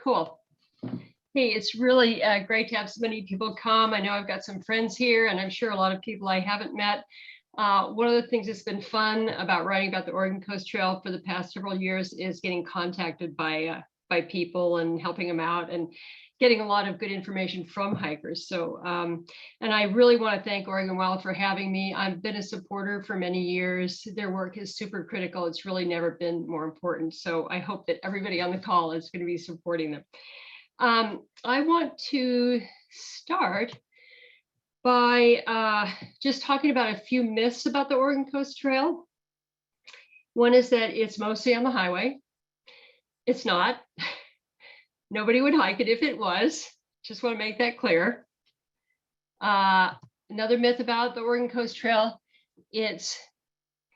Cool. Hey, it's really great to have so many people come. I know I've got some friends here, and I'm sure a lot of people I haven't met. One of the things that's been fun about writing about the Oregon Coast Trail for the past several years is getting contacted by people and helping them out and getting a lot of good information from hikers. So, and I really want to thank Oregon Wild for having me. I've been a supporter for many years. Their work is super critical. It's really never been more important. So I hope that everybody on the call is going to be supporting them. I want to start by just talking about a few myths about the Oregon Coast Trail. One is that it's mostly on the highway. It's not. Nobody would hike it if it was. Just want to make that clear. Another myth about the Oregon Coast Trail, it's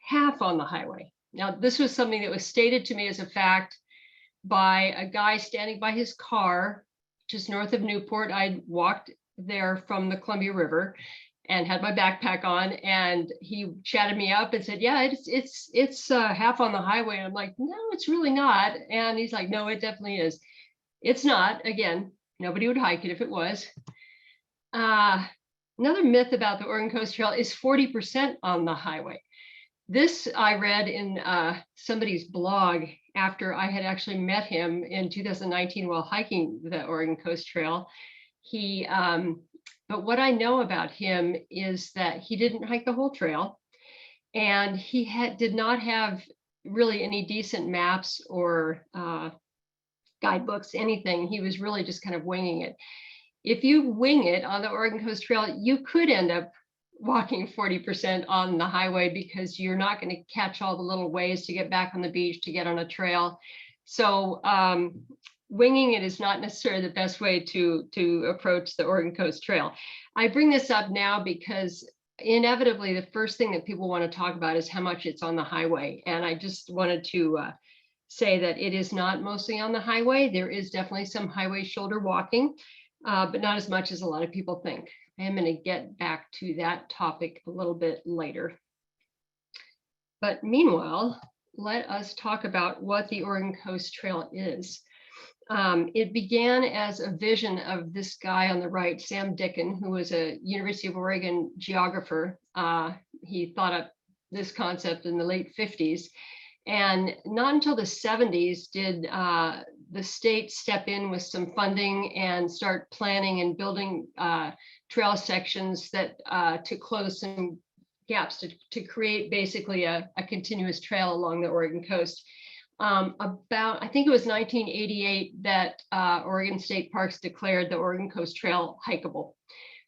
half on the highway. Now, this was something that was stated to me as a fact by a guy standing by his car just north of Newport. I walked there from the Columbia River and had my backpack on, and he chatted me up and said, yeah, it's half on the highway. And I'm like, no, it's really not. And he's like, no, it definitely is. It's not. Again, nobody would hike it if it was. Another myth about the Oregon Coast Trail is 40% on the highway. This I read in somebody's blog after I had actually met him in 2019 while hiking the Oregon Coast Trail. But what I know about him is that he didn't hike the whole trail, and he did not have really any decent maps or guidebooks, anything. He was really just kind of winging it. If you wing it on the Oregon Coast Trail, you could end up walking 40% on the highway because you're not going to catch all the little ways to get back on the beach, to get on a trail. So winging it is not necessarily the best way to approach the Oregon Coast Trail. I bring this up now because inevitably the first thing that people want to talk about is how much it's on the highway. And I just wanted to say that it is not mostly on the highway. There is definitely some highway shoulder walking, but not as much as a lot of people think. I am going to get back to that topic a little bit later. But meanwhile, let us talk about what the Oregon Coast Trail is. It began as a vision of this guy on the right, Sam Dicken, who was a University of Oregon geographer. He thought up this concept in the late 50s. And not until the 70s did the state step in with some funding and start planning and building trail sections that to close some gaps to create basically a continuous trail along the Oregon coast. I think it was 1988 that Oregon State Parks declared the Oregon Coast Trail hikeable,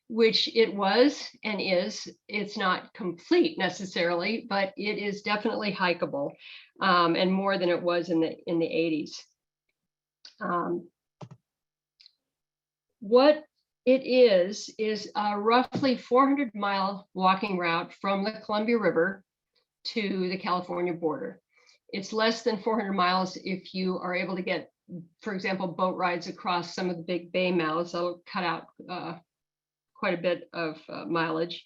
which it was and is. It's not complete necessarily, but it is definitely hikeable, and more than it was in the 80s. What it is a roughly 400-mile walking route from the Columbia River to the California border. It's less than 400 miles if you are able to get, for example, boat rides across some of the big bay mouths. That'll cut out quite a bit of mileage.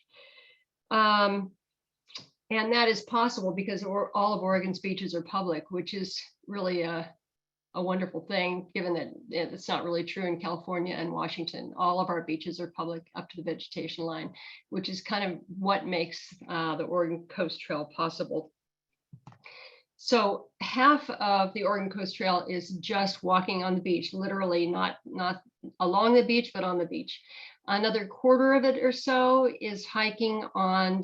And that is possible because all of Oregon's beaches are public, which is really a wonderful thing, given that it's not really true in California and Washington. All of our beaches are public up to the vegetation line, which is kind of what makes the Oregon Coast Trail possible. So half of the Oregon Coast Trail is just walking on the beach, literally not along the beach, but on the beach. Another quarter of it or so is hiking on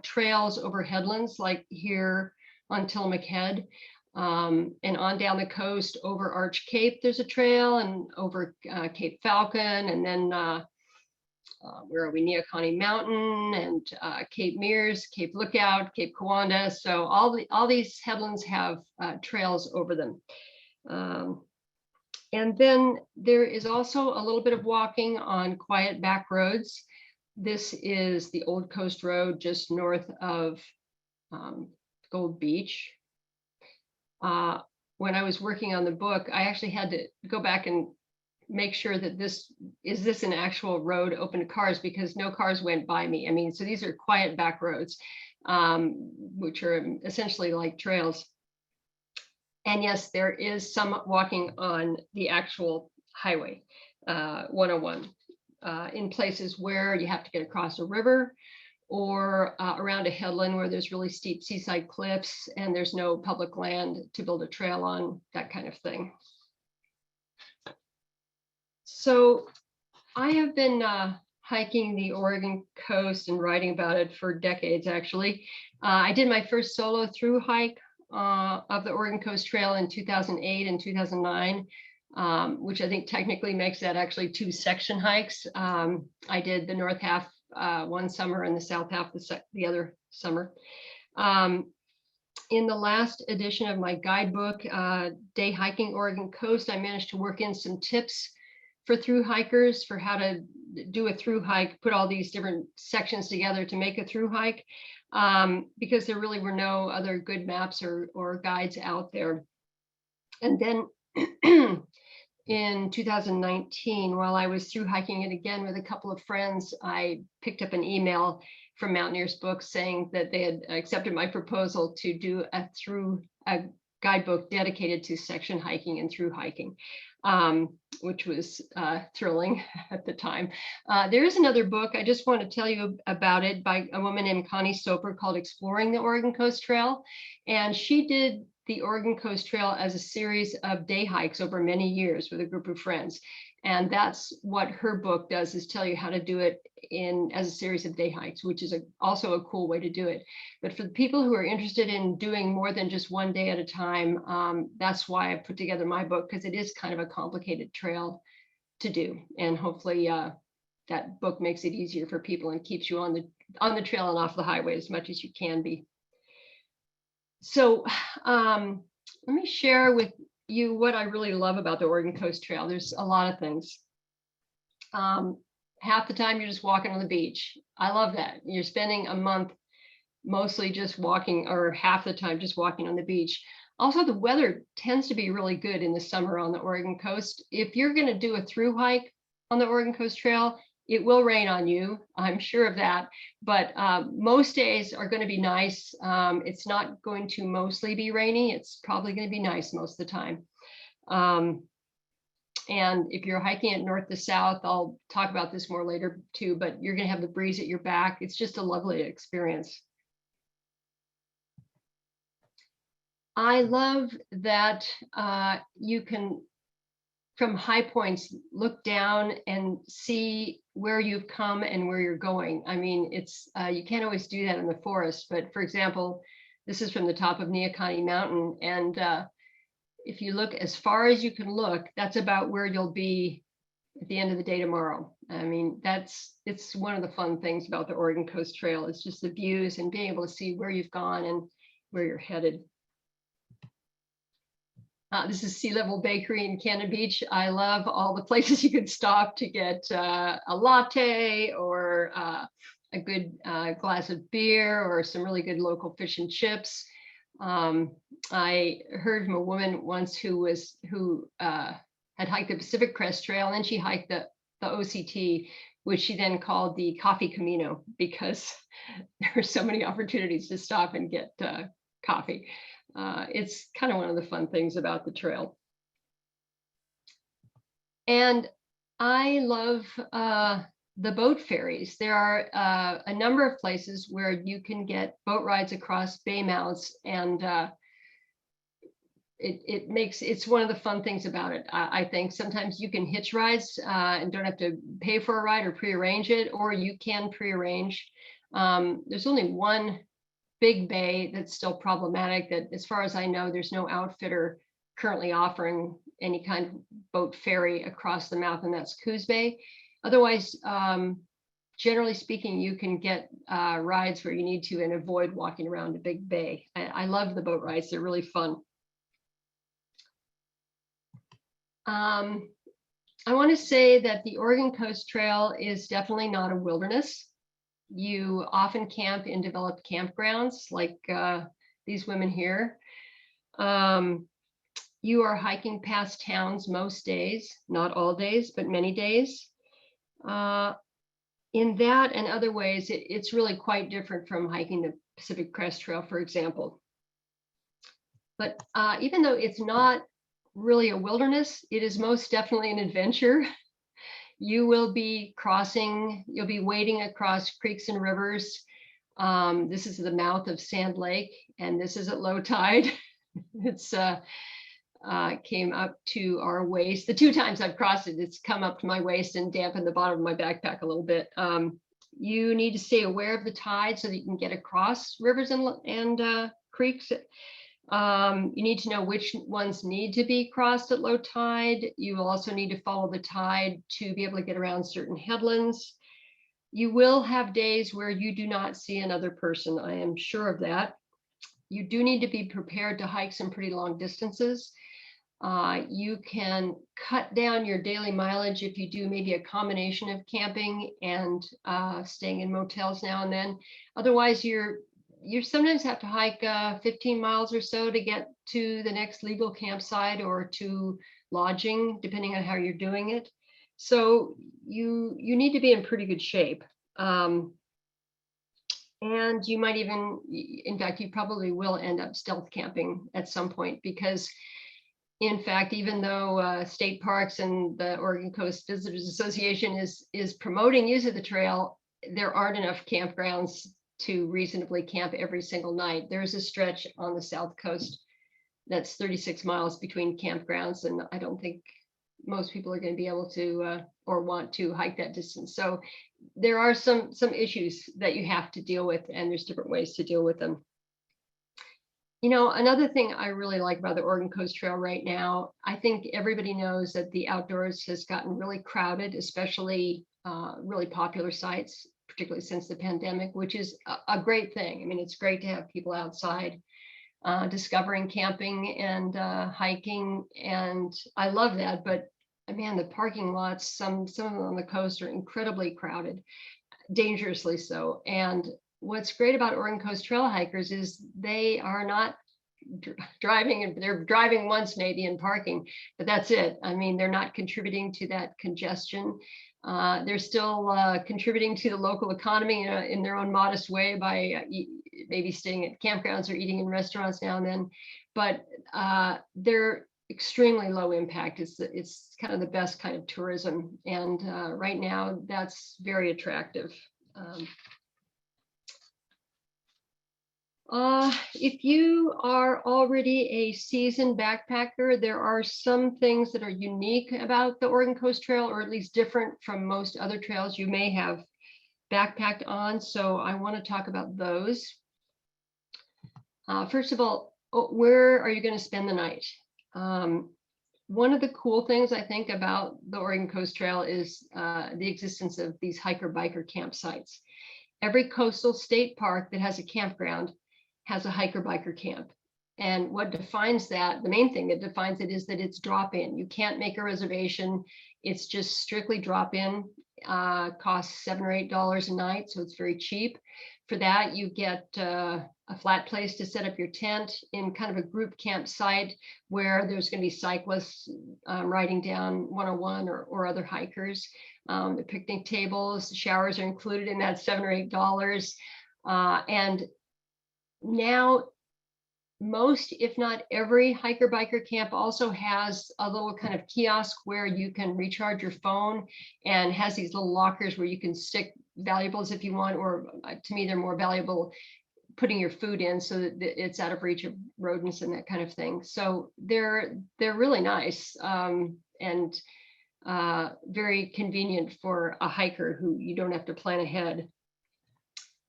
trails over headlands, like here on Tillamook Head. And on down the coast over Arch Cape, there's a trail, and over Cape Falcon, and then where are we? Yaquina Mountain, and Cape Mears, Cape Lookout, Cape Kiwanda. So all these headlands have trails over them. And then there is also a little bit of walking on quiet back roads. This is the Old Coast Road just north of Gold Beach. When I was working on the book, I actually had to go back and make sure that this an actual road open to cars, because no cars went by me. I mean, so these are quiet back roads, which are essentially like trails. And yes, there is some walking on the actual highway, 101, in places where you have to get across a river or around a headland where there's really steep seaside cliffs and there's no public land to build a trail on, that kind of thing. So I have been hiking the Oregon coast and writing about it for decades, actually. I did my first solo through hike of the Oregon Coast Trail in 2008 and 2009, which I think technically makes that actually 2 section hikes. I did the north half one summer and the south half the other summer. In the last edition of my guidebook, Day Hiking Oregon Coast, I managed to work in some tips for through hikers for how to do a through hike, put all these different sections together to make a through hike, because there really were no other good maps or guides out there. And then in 2019, while I was through hiking it again with a couple of friends, I picked up an email from Mountaineers Books saying that they had accepted my proposal to do a guidebook dedicated to section hiking and through hiking, which was thrilling at the time. There is another book, I just want to tell you about it, by a woman named Connie Stoper, called Exploring the Oregon Coast Trail. And she did the Oregon Coast Trail as a series of day hikes over many years with a group of friends. And that's what her book does, is tell you how to do it as a series of day hikes, which is also a cool way to do it. But for the people who are interested in doing more than just one day at a time, that's why I put together my book, because it is kind of a complicated trail to do. And hopefully that book makes it easier for people and keeps you on the trail and off the highway as much as you can be. So let me share with you what I really love about the Oregon Coast Trail. There's a lot of things. Half the time you're just walking on the beach. I love that. You're spending a month mostly just walking, or half the time just walking on the beach. Also, the weather tends to be really good in the summer on the Oregon coast. If you're going to do a through hike on the Oregon Coast Trail, it will rain on you, I'm sure of that, but most days are going to be nice. It's not going to mostly be rainy. It's probably going to be nice most of the time. And if you're hiking it north to south, I'll talk about this more later too, but you're going to have the breeze at your back. It's just a lovely experience. I love that you can, from high points, look down and see where you've come and where you're going. I mean, it's you can't always do that in the forest, but for example, this is from the top of Yaquina Mountain, and if you look as far as you can look, that's about where you'll be at the end of the day tomorrow. I mean, it's one of the fun things about the Oregon Coast Trail. It's just the views and being able to see where you've gone and where you're headed. This is Sea Level Bakery in Cannon Beach. I love all the places you could stop to get a latte or a good glass of beer or some really good local fish and chips. I heard from a woman once who had hiked the Pacific Crest Trail, and then she hiked the OCT, which she then called the Coffee Camino, because there are so many opportunities to stop and get coffee. It's kind of one of the fun things about the trail. And I love the boat ferries. There are a number of places where you can get boat rides across bay mouths, and it's one of the fun things about it. I think sometimes you can hitch rides and don't have to pay for a ride or prearrange it, or you can prearrange. There's only one big bay that's still problematic, that as far as I know, there's no outfitter currently offering any kind of boat ferry across the mouth, and that's Coos Bay. Otherwise, generally speaking, you can get rides where you need to and avoid walking around a big bay. I love the boat rides. They're really fun. I want to say that the Oregon Coast Trail is definitely not a wilderness. You often camp in developed campgrounds like these women here. You are hiking past towns most days, not all days, but many days. In that and other ways, it's really quite different from hiking the Pacific Crest Trail, for example. But even though it's not really a wilderness, it is most definitely an adventure. You will be you'll be wading across creeks and rivers. This is the mouth of Sand Lake, and this is at low tide. It's came up to our waist. The 2 times I've crossed it, it's come up to my waist and dampened the bottom of my backpack a little bit. You need to stay aware of the tide so that you can get across rivers and creeks. You need to know which ones need to be crossed at low tide. You will also need to follow the tide to be able to get around certain headlands. You will have days where you do not see another person. I am sure of that. You do need to be prepared to hike some pretty long distances. You can cut down your daily mileage if you do maybe a combination of camping and staying in motels now and then. Otherwise, you sometimes have to hike 15 miles or so to get to the next legal campsite or to lodging, depending on how you're doing it. So you need to be in pretty good shape. And you might even, in fact, you probably will end up stealth camping at some point, because in fact, even though state parks and the Oregon Coast Visitors Association is promoting use of the trail, there aren't enough campgrounds to reasonably camp every single night. There's a stretch on the South Coast that's 36 miles between campgrounds, and I don't think most people are going to be able to or want to hike that distance. So there are some issues that you have to deal with, and there's different ways to deal with them. You know, another thing I really like about the Oregon Coast Trail right now, I think everybody knows that the outdoors has gotten really crowded, especially really popular sites, particularly since the pandemic, which is a great thing. I mean, it's great to have people outside discovering camping and hiking, and I love that. But man, the parking lots, some of them on the coast are incredibly crowded, dangerously so. And what's great about Oregon Coast Trail hikers is they are not driving, and they're driving once maybe and parking, but that's it. I mean, they're not contributing to that congestion. They're still contributing to the local economy in their own modest way by maybe staying at campgrounds or eating in restaurants now and then, but they're extremely low impact. It's kind of the best kind of tourism, and right now that's very attractive. If you are already a seasoned backpacker, there are some things that are unique about the Oregon Coast Trail, or at least different from most other trails you may have backpacked on. So I want to talk about those. First of all, where are you going to spend the night? One of the cool things I think about the Oregon Coast Trail is the existence of these hiker-biker campsites. Every coastal state park that has a campground has a hiker-biker camp. And what defines that, the main thing that defines it, is that it's drop-in. You can't make a reservation. It's just strictly drop-in. Costs $7 or $8 a night, so it's very cheap. For that, you get a flat place to set up your tent in kind of a group campsite where there's going to be cyclists riding down 101 or other hikers. The picnic tables, showers are included in that $7 or $8. And now most, if not every, hiker-biker camp also has a little kind of kiosk where you can recharge your phone, and has these little lockers where you can stick valuables if you want, or to me, they're more valuable putting your food in so that it's out of reach of rodents and that kind of thing. So they're really nice and very convenient for a hiker who you don't have to plan ahead,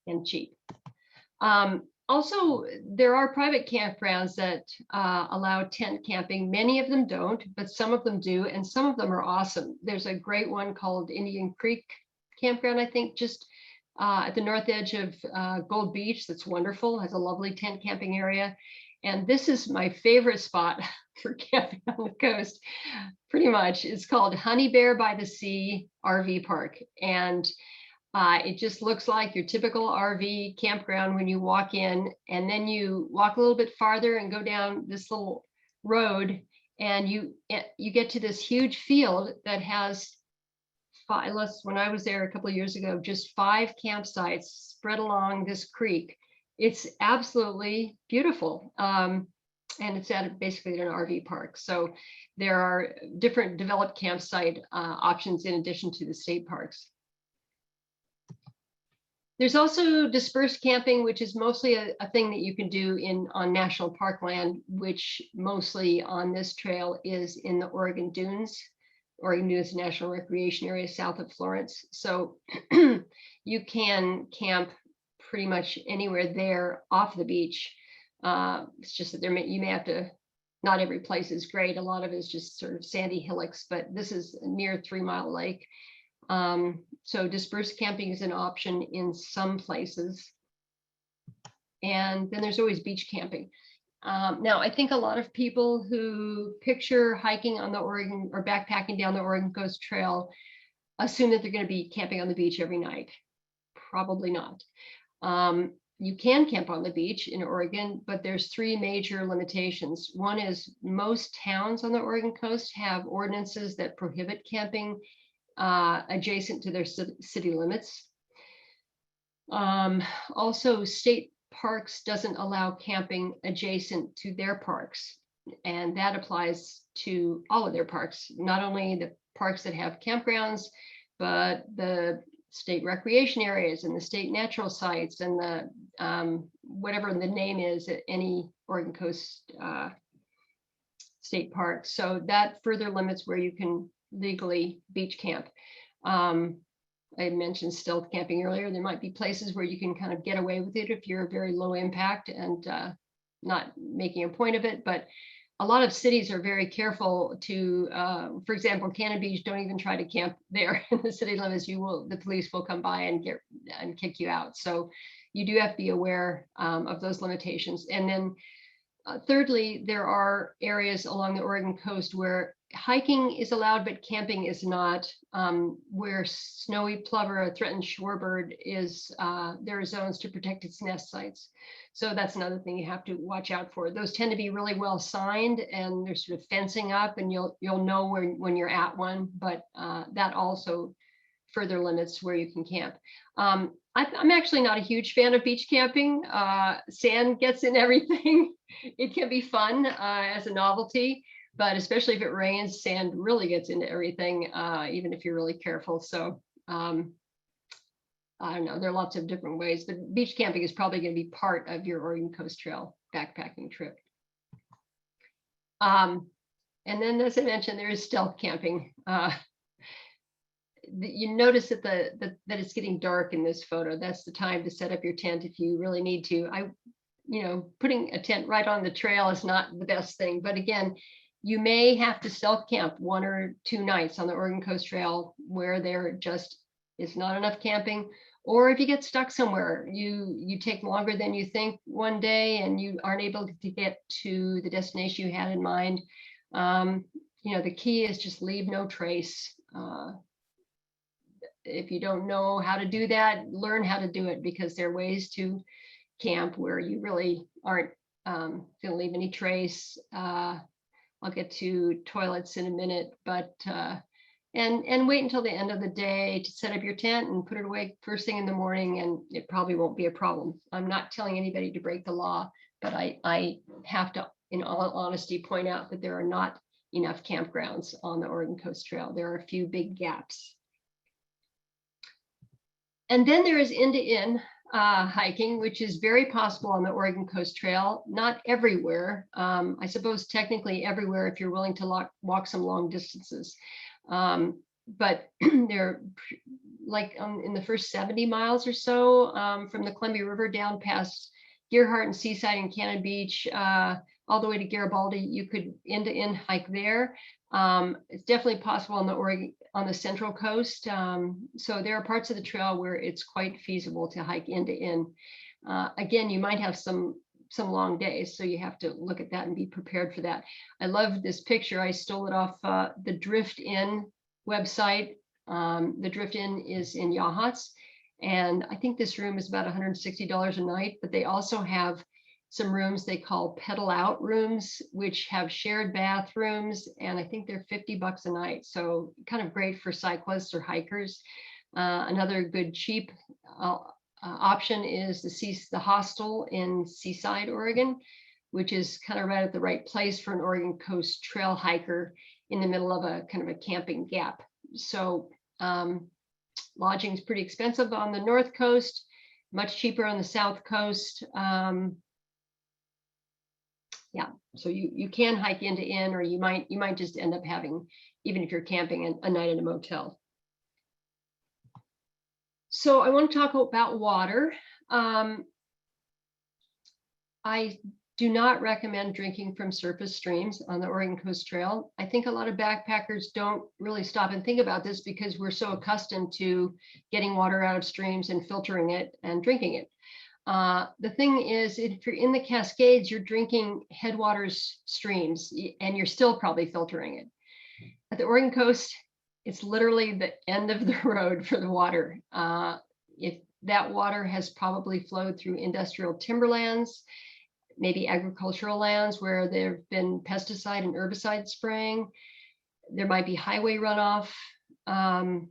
and cheap. Also, there are private campgrounds that allow tent camping. Many of them don't, but some of them do, and some of them are awesome. There's a great one called Indian Creek Campground, I think, just at the north edge of Gold Beach. That's wonderful, has a lovely tent camping area. And this is my favorite spot for camping on the coast, pretty much. It's called Honey Bear by the Sea RV Park. And it just looks like your typical RV campground when you walk in, and then you walk a little bit farther and go down this little road, and you get to this huge field that has when I was there a couple of years ago, just 5 campsites spread along this creek. It's absolutely beautiful. and it's at basically an RV park. So there are different developed campsite options in addition to the state parks. There's also dispersed camping, which is mostly a thing that you can do on national park land, which mostly on this trail is in the Oregon Dunes. Oregon Dunes National Recreation Area south of Florence. So you can camp pretty much anywhere there off the beach. It's just that you may have to, not every place is great. A lot of it is just sort of sandy hillocks, but this is near 3 Mile Lake. So dispersed camping is an option in some places. And then there's always beach camping. Now, I think a lot of people who picture hiking on the Oregon or backpacking down the Oregon Coast Trail assume that they're going to be camping on the beach every night. Probably not. You can camp on the beach in Oregon, but there's 3 major limitations. One is most towns on the Oregon coast have ordinances that prohibit camping adjacent to their city limits. Also, state parks doesn't allow camping adjacent to their parks, and that applies to all of their parks, not only the parks that have campgrounds, but the state recreation areas and the state natural sites and the whatever the name is at any Oregon coast state park. So that further limits where you can legally beach camp. I mentioned stealth camping earlier. There might be places where you can kind of get away with it if you're very low impact and not making a point of it. But a lot of cities are very careful to, for example, Cannon Beach, don't even try to camp there in the city limits. The police will come by and kick you out. So you do have to be aware of those limitations. And then thirdly, there are areas along the Oregon coast where hiking is allowed, but camping is not, where snowy plover, a threatened shorebird, is, there are zones to protect its nest sites. So that's another thing you have to watch out for. Those tend to be really well signed and they're sort of fencing up, and you'll know when you're at one, but that also further limits where you can camp. I'm actually not a huge fan of beach camping. Sand gets in everything. It can be fun as a novelty, but especially if it rains, sand really gets into everything, even if you're really careful. So I don't know, there are lots of different ways, but beach camping is probably going to be part of your Oregon Coast Trail backpacking trip. And then, as I mentioned, there is stealth camping. You notice that that it's getting dark in this photo. That's the time to set up your tent if you really need to. Putting a tent right on the trail is not the best thing, but again, you may have to stealth camp 1 or 2 nights on the Oregon Coast Trail where there just is not enough camping. Or if you get stuck somewhere, you take longer than you think one day and you aren't able to get to the destination you had in mind. The key is just leave no trace. If you don't know how to do that, learn how to do it, because there are ways to camp where you really aren't going to leave any trace. I'll get to toilets in a minute, but and wait until the end of the day to set up your tent and put it away first thing in the morning, and it probably won't be a problem. I'm not telling anybody to break the law, but I have to, in all honesty, point out that there are not enough campgrounds on the Oregon Coast Trail. There are a few big gaps. And then there is end-to-end hiking, which is very possible on the Oregon Coast Trail. Not everywhere. I suppose technically everywhere if you're willing to walk some long distances. But they're like in the first 70 miles or so from the Columbia River down past Gearhart and Seaside and Cannon Beach, all the way to Garibaldi, you could end-to-end hike there. It's definitely possible on the Central Coast. So there are parts of the trail where it's quite feasible to hike end-to-end. Again, you might have some long days, so you have to look at that and be prepared for that. I love this picture. I stole it off the Drift Inn website. The Drift Inn is in Yachats, and I think this room is about $160 a night, but they also have some rooms they call pedal out rooms, which have shared bathrooms, and I think they're $50 a night. So kind of great for cyclists or hikers. Another good cheap option is the hostel in Seaside, Oregon. which is kind of right at the right place for an Oregon Coast trail hiker in the middle of a kind of a camping gap. So lodging is pretty expensive on the North Coast, much cheaper on the South Coast. Yeah, so you can hike into inn, or you might just end up having, even if you're camping, a night in a motel. So I want to talk about water. I do not recommend drinking from surface streams on the Oregon Coast Trail. I think a lot of backpackers don't really stop and think about this because we're so accustomed to getting water out of streams and filtering it and drinking it. The thing is, if you're in the Cascades, you're drinking headwaters streams and you're still probably filtering it. At the Oregon Coast, it's literally the end of the road for the water. If that water has probably flowed through industrial timberlands, maybe agricultural lands where there have been pesticide and herbicide spraying. There might be highway runoff. Of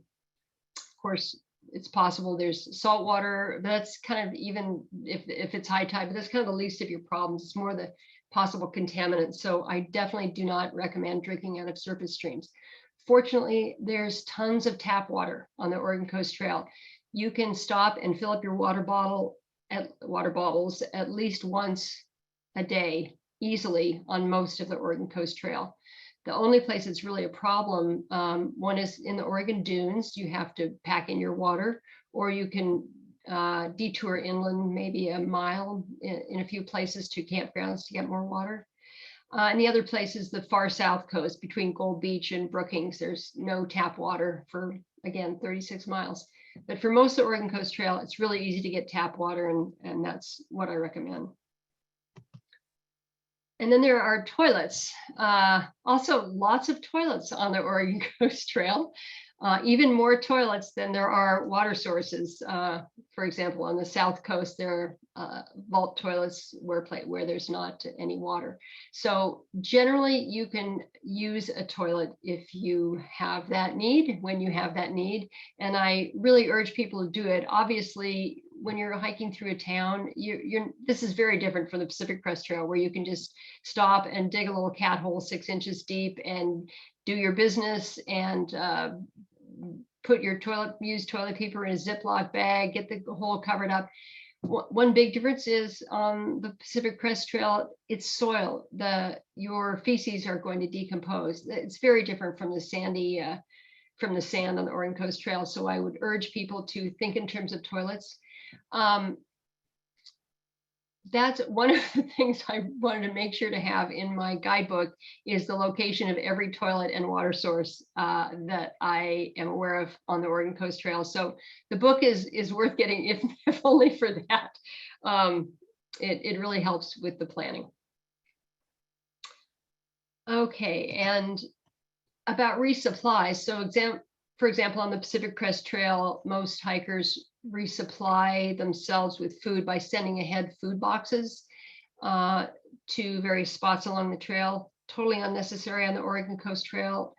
course, it's possible there's salt water, but that's kind of, even if it's high tide, but that's kind of the least of your problems. It's more the possible contaminants. So I definitely do not recommend drinking out of surface streams. Fortunately, there's tons of tap water on the Oregon Coast Trail. You can stop and fill up your water bottles at least once a day easily on most of the Oregon Coast Trail. The only place it's really a problem, one is in the Oregon Dunes. You have to pack in your water, or you can detour inland maybe a mile in a few places to campgrounds to get more water. And the other place is the far south coast between Gold Beach and Brookings. There's no tap water for, again, 36 miles. But for most of the Oregon Coast Trail, it's really easy to get tap water, and that's what I recommend. And then there are toilets. Also, lots of toilets on the Oregon Coast Trail. Even more toilets than there are water sources. For example, on the South Coast, there are vault toilets where there's not any water. So generally, you can use a toilet if you have that need, when you have that need. And I really urge people to do it. Obviously, when you're hiking through a town, this is very different from the Pacific Crest Trail, where you can just stop and dig a little cat hole 6 inches deep and do your business and put your used toilet paper in a Ziploc bag, get the hole covered up. One big difference is on the Pacific Crest Trail, it's soil. Your feces are going to decompose. It's very different from the from the sand on the Oregon Coast Trail. So I would urge people to think in terms of toilets. That's one of the things I wanted to make sure to have in my guidebook, is the location of every toilet and water source that I am aware of on the Oregon Coast Trail. So the book is worth getting, if only for that. It really helps with the planning. Okay, and about resupply. So for example, on the Pacific Crest Trail, most hikers resupply themselves with food by sending ahead food boxes to various spots along the trail. Totally unnecessary on the Oregon Coast Trail.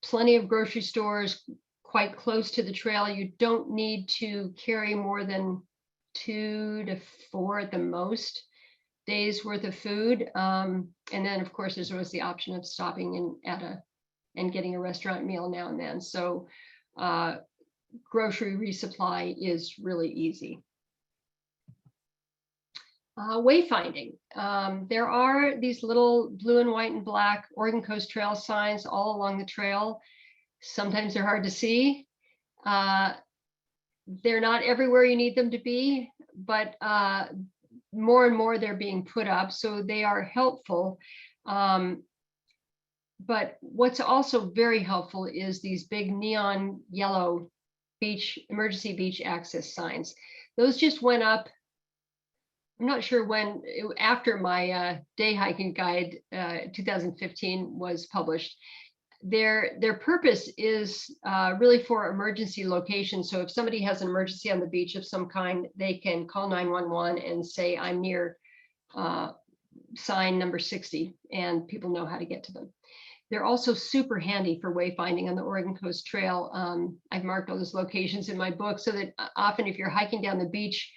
Plenty of grocery stores quite close to the trail. You don't need to carry more than 2 to 4 at the most days worth of food. And then of course, there's always the option of stopping and getting a restaurant meal now and then. So grocery resupply is really easy. Wayfinding. There are these little blue and white and black Oregon Coast Trail signs all along the trail. Sometimes they're hard to see. They're not everywhere you need them to be, but more and more they're being put up, so they are helpful. But what's also very helpful is these big neon yellow emergency beach access signs. Those just went up, I'm not sure when, after my day hiking guide 2015 was published. Their purpose is really for emergency location. So if somebody has an emergency on the beach of some kind, they can call 911 and say, I'm near sign number 60, and people know how to get to them. They're also super handy for wayfinding on the Oregon Coast Trail. I've marked all those locations in my book so that often if you're hiking down the beach,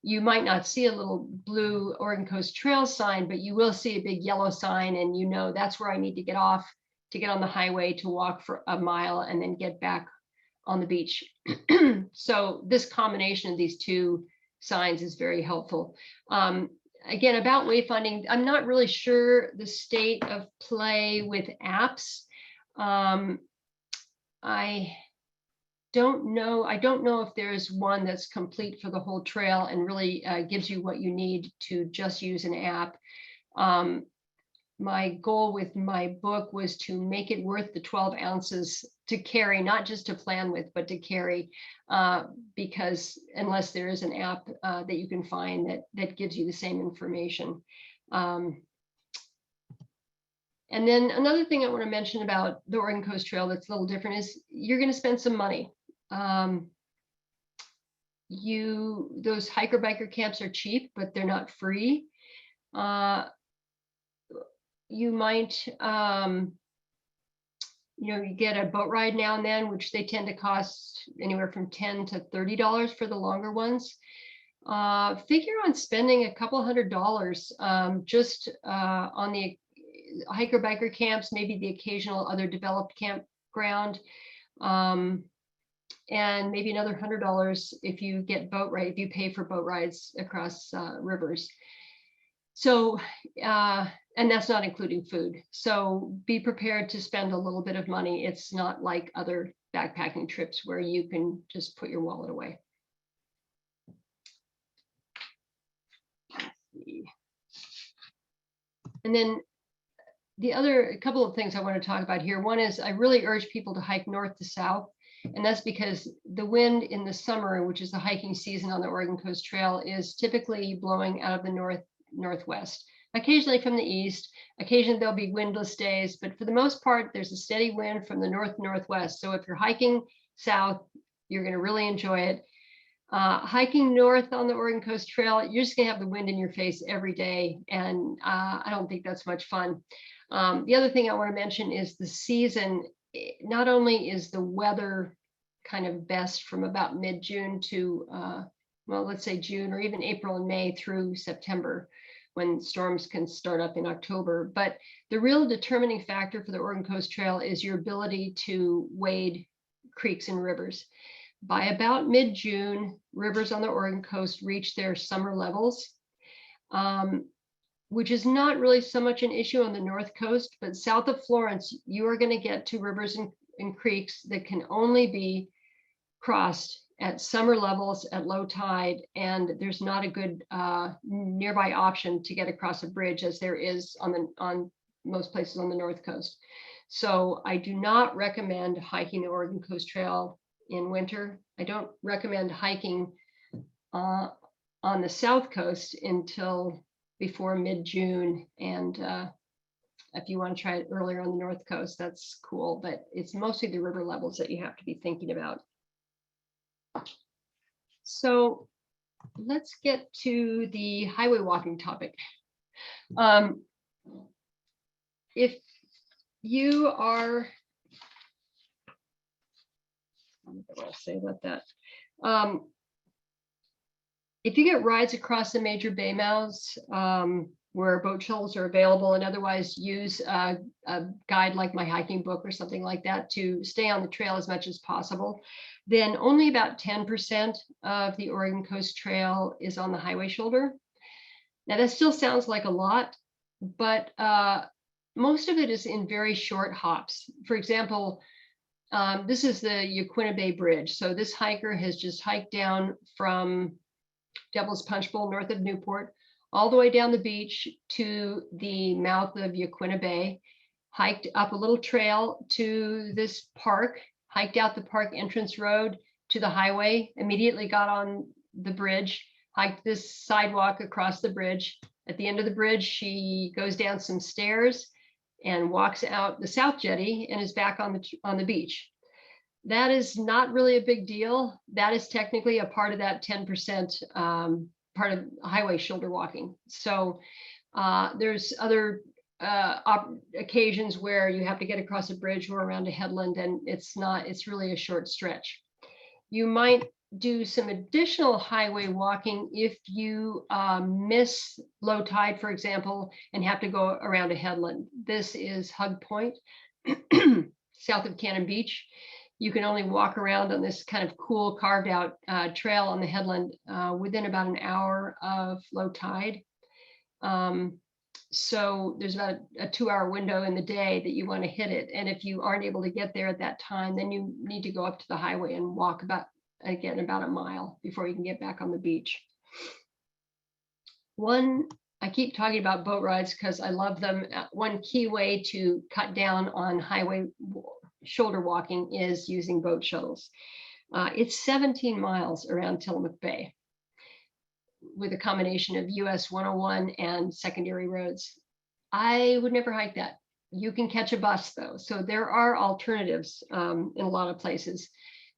you might not see a little blue Oregon Coast Trail sign, but you will see a big yellow sign, and you know that's where I need to get off to get on the highway to walk for a mile and then get back on the beach. So this combination of these two signs is very helpful. Again, about wayfinding, I'm not really sure the state of play with apps. I don't know if there's one that's complete for the whole trail and really gives you what you need to just use an app. My goal with my book was to make it worth the 12 ounces to carry, not just to plan with, but to carry, because unless there is an app that you can find that gives you the same information. And then another thing I want to mention about the Oregon Coast Trail that's a little different is you're going to spend some money. Those hiker biker camps are cheap, but they're not free. You might, you get a boat ride now and then, which they tend to cost anywhere from $10 to $30 for the longer ones. Figure on spending a couple $100 just on the hiker biker camps, maybe the occasional other developed campground, and maybe another $100 if you get boat ride, if you pay for boat rides across rivers. So, and that's not including food. So be prepared to spend a little bit of money. It's not like other backpacking trips where you can just put your wallet away. Let's see. And then a couple of things I want to talk about here. One is I really urge people to hike north to south. And that's because the wind in the summer, which is the hiking season on the Oregon Coast Trail, is typically blowing out of the northwest, occasionally from the east. Occasionally there'll be windless days, but for the most part, there's a steady wind from the northwest. So if you're hiking south, you're going to really enjoy it. Hiking north on the Oregon Coast Trail, you're just going to have the wind in your face every day, and I don't think that's much fun. The other thing I want to mention is the season. Not only is the weather kind of best from about mid-June to, well, let's say June, or even April and May through September, when storms can start up in October, but the real determining factor for the Oregon Coast Trail is your ability to wade creeks and rivers. By about mid-June, rivers on the Oregon coast reach their summer levels, which is not really so much an issue on the north coast, but south of Florence, you are going to get to rivers and creeks that can only be crossed at summer levels at low tide, and there's not a good nearby option to get across a bridge as there is on most places on the north coast. So I do not recommend hiking the Oregon Coast Trail in winter. I don't recommend hiking on the south coast until before mid-June, and if you want to try it earlier on the north coast, that's cool, but it's mostly the river levels that you have to be thinking about. So let's get to the highway walking topic. If you are, what I'll say about that. If you get rides across the major bay mouths where boat shuttles are available, and otherwise use a guide like my hiking book or something like that to stay on the trail as much as possible, then only about 10% of the Oregon Coast Trail is on the highway shoulder. Now that still sounds like a lot, but most of it is in very short hops. For example, this is the Yaquina Bay Bridge. So this hiker has just hiked down from Devil's Punch Bowl north of Newport, all the way down the beach to the mouth of Yaquina Bay, hiked up a little trail to this park, hiked out the park entrance road to the highway, immediately got on the bridge, hiked this sidewalk across the bridge. At the end of the bridge, she goes down some stairs and walks out the south jetty and is back on the beach. That is not really a big deal. That is technically a part of that 10% part of highway shoulder walking. So there's other occasions where you have to get across a bridge or around a headland, and it's really a short stretch. You might do some additional highway walking if you miss low tide, for example, and have to go around a headland. This is Hug Point, south of Cannon Beach. You can only walk around on this kind of cool carved out trail on the headland within about an hour of low tide. So there's about a 2-hour window in the day that you want to hit it. And if you aren't able to get there at that time, then you need to go up to the highway and walk about a mile before you can get back on the beach. I keep talking about boat rides because I love them. One key way to cut down on highway shoulder walking is using boat shuttles. It's 17 miles around Tillamook Bay, with a combination of US 101 and secondary roads. I would never hike that. You can catch a bus though. So there are alternatives in a lot of places.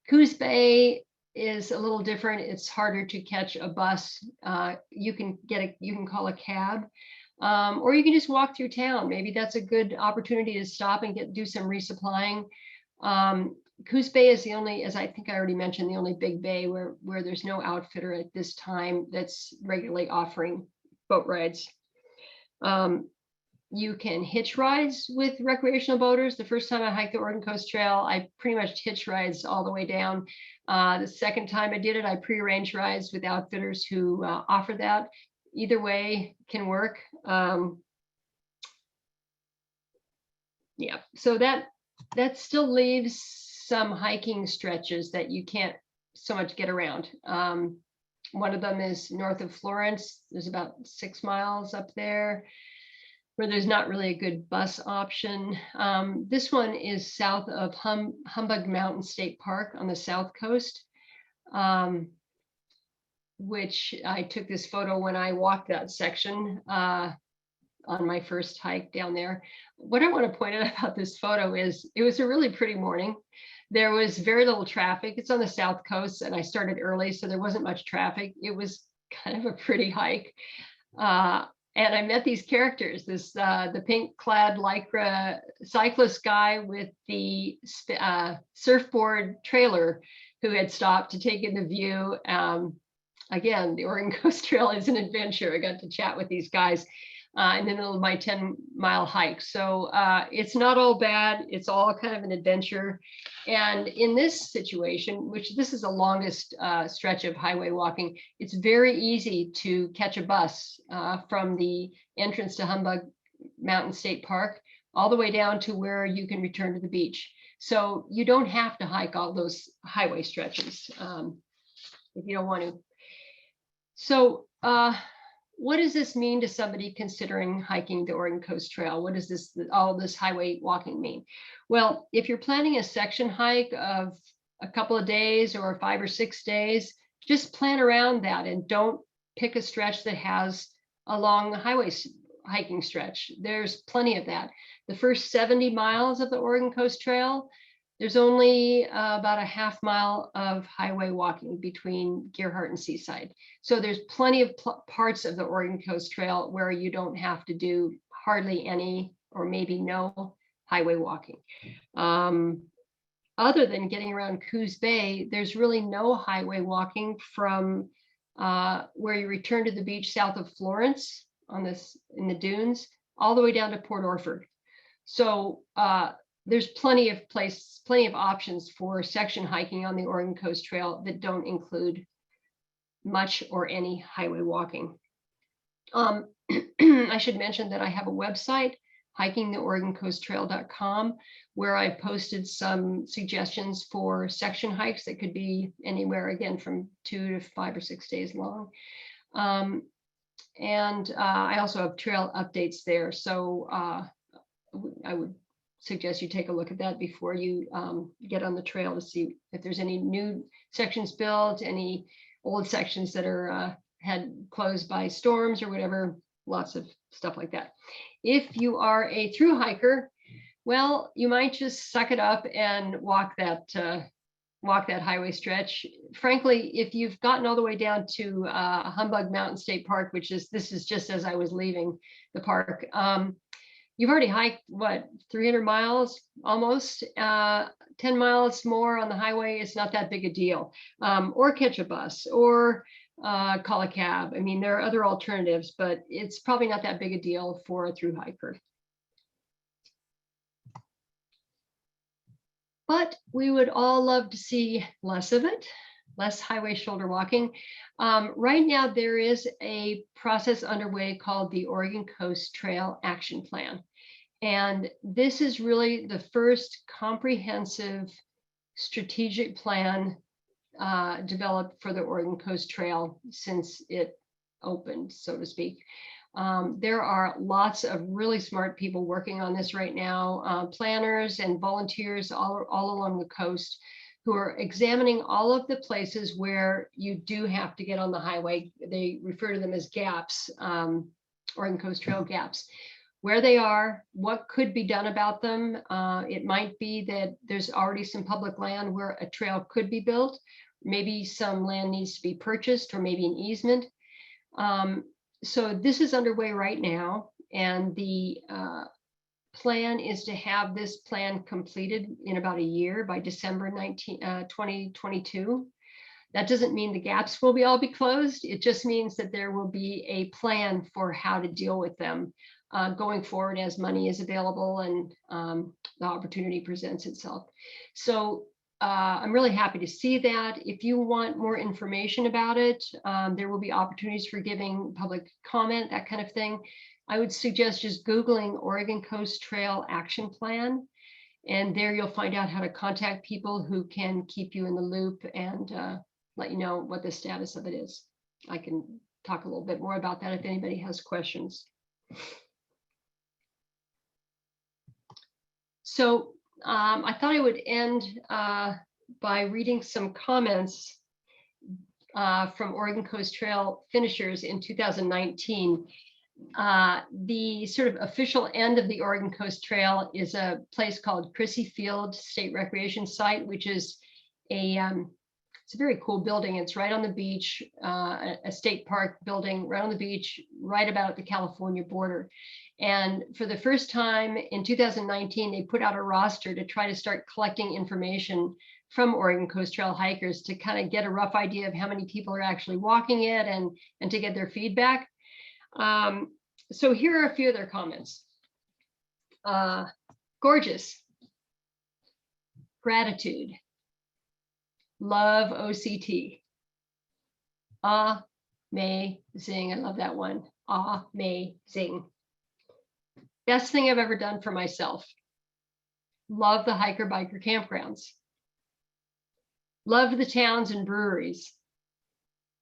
Coos Bay is a little different. It's harder to catch a bus. You can call a cab, or you can just walk through town. Maybe that's a good opportunity to stop and do some resupplying. Coos Bay is the only, as I think I already mentioned, the only big bay where there's no outfitter at this time that's regularly offering boat rides. You can hitch rides with recreational boaters. The first time I hiked the Oregon Coast Trail, I pretty much hitch rides all the way down. The second time I did it, I pre-arranged rides with outfitters who offer that. Either way can work. Yeah, so that still leaves some hiking stretches that you can't so much get around. One of them is north of Florence. There's about 6 miles up there where there's not really a good bus option. This one is south of Humbug Mountain State Park on the south coast, which I took this photo when I walked that section on my first hike down there. What I want to point out about this photo is it was a really pretty morning. There was very little traffic. It's on the south coast and I started early, so there wasn't much traffic. It was kind of a pretty hike. And I met these characters, the pink clad Lycra cyclist guy with the surfboard trailer who had stopped to take in the view. Again, the Oregon Coast Trail is an adventure. I got to chat with these guys in the middle of my 10-mile hike. So it's not all bad. It's all kind of an adventure. And in this situation, which this is the longest stretch of highway walking, it's very easy to catch a bus from the entrance to Humbug Mountain State Park all the way down to where you can return to the beach. So you don't have to hike all those highway stretches if you don't want to. So what does this mean to somebody considering hiking the Oregon Coast Trail? What does all this highway walking mean? Well, if you're planning a section hike of a couple of days or 5 or 6 days, just plan around that and don't pick a stretch that has a long highway hiking stretch. There's plenty of that. The first 70 miles of the Oregon Coast Trail, there's only about a half mile of highway walking between Gearhart and Seaside. So there's plenty of parts of the Oregon Coast Trail where you don't have to do hardly any or maybe no highway walking. Other than getting around Coos Bay, there's really no highway walking from where you return to the beach south of Florence in the dunes, all the way down to Port Orford. So there's plenty of options for section hiking on the Oregon Coast Trail that don't include much or any highway walking. I should mention that I have a website, hikingtheoregoncoasttrail.com, where I posted some suggestions for section hikes that could be anywhere, again, from 2 to 5 or 6 days long. And I also have trail updates there. So I would suggest you take a look at that before you get on the trail to see if there's any new sections built, any old sections that are had closed by storms or whatever, lots of stuff like that. If you are a thru hiker, well, you might just suck it up and walk that highway stretch. Frankly, if you've gotten all the way down to Humbug Mountain State Park, this is just as I was leaving the park, you've already hiked, what, 300 miles almost. 10 miles more on the highway, it's not that big a deal. Or catch a bus or call a cab. I mean, there are other alternatives, but it's probably not that big a deal for a thru hiker. But we would all love to see less of it, less highway shoulder walking. Right now, there is a process underway called the Oregon Coast Trail Action Plan. And this is really the first comprehensive strategic plan developed for the Oregon Coast Trail since it opened, so to speak. There are lots of really smart people working on this right now, planners and volunteers all along the coast who are examining all of the places where you do have to get on the highway. They refer to them as gaps, Oregon Coast Trail gaps. Where they are, what could be done about them. It might be that there's already some public land where a trail could be built. Maybe some land needs to be purchased, or maybe an easement. So this is underway right now, and the plan is to have this plan completed in about a year, by December 2022. That doesn't mean the gaps will all be closed. It just means that there will be a plan for how to deal with them going forward as money is available and the opportunity presents itself. So I'm really happy to see that. If you want more information about it, there will be opportunities for giving public comment, that kind of thing. I would suggest just Googling Oregon Coast Trail Action Plan, and there you'll find out how to contact people who can keep you in the loop and let you know what the status of it is. I can talk a little bit more about that if anybody has questions. So I thought I would end by reading some comments from Oregon Coast Trail finishers in 2019. The sort of official end of the Oregon Coast Trail is a place called Crissy Field State Recreation Site, which is it's a very cool building. It's right on the beach, a state park building right on the beach, right about the California border. And for the first time in 2019, they put out a roster to try to start collecting information from Oregon Coast Trail hikers to kind of get a rough idea of how many people are actually walking it and to get their feedback. So here are a few of their comments. Gorgeous. Gratitude. Love OCT. Amazing. I love that one. Amazing. Best thing I've ever done for myself. Love the hiker biker campgrounds. Love the towns and breweries.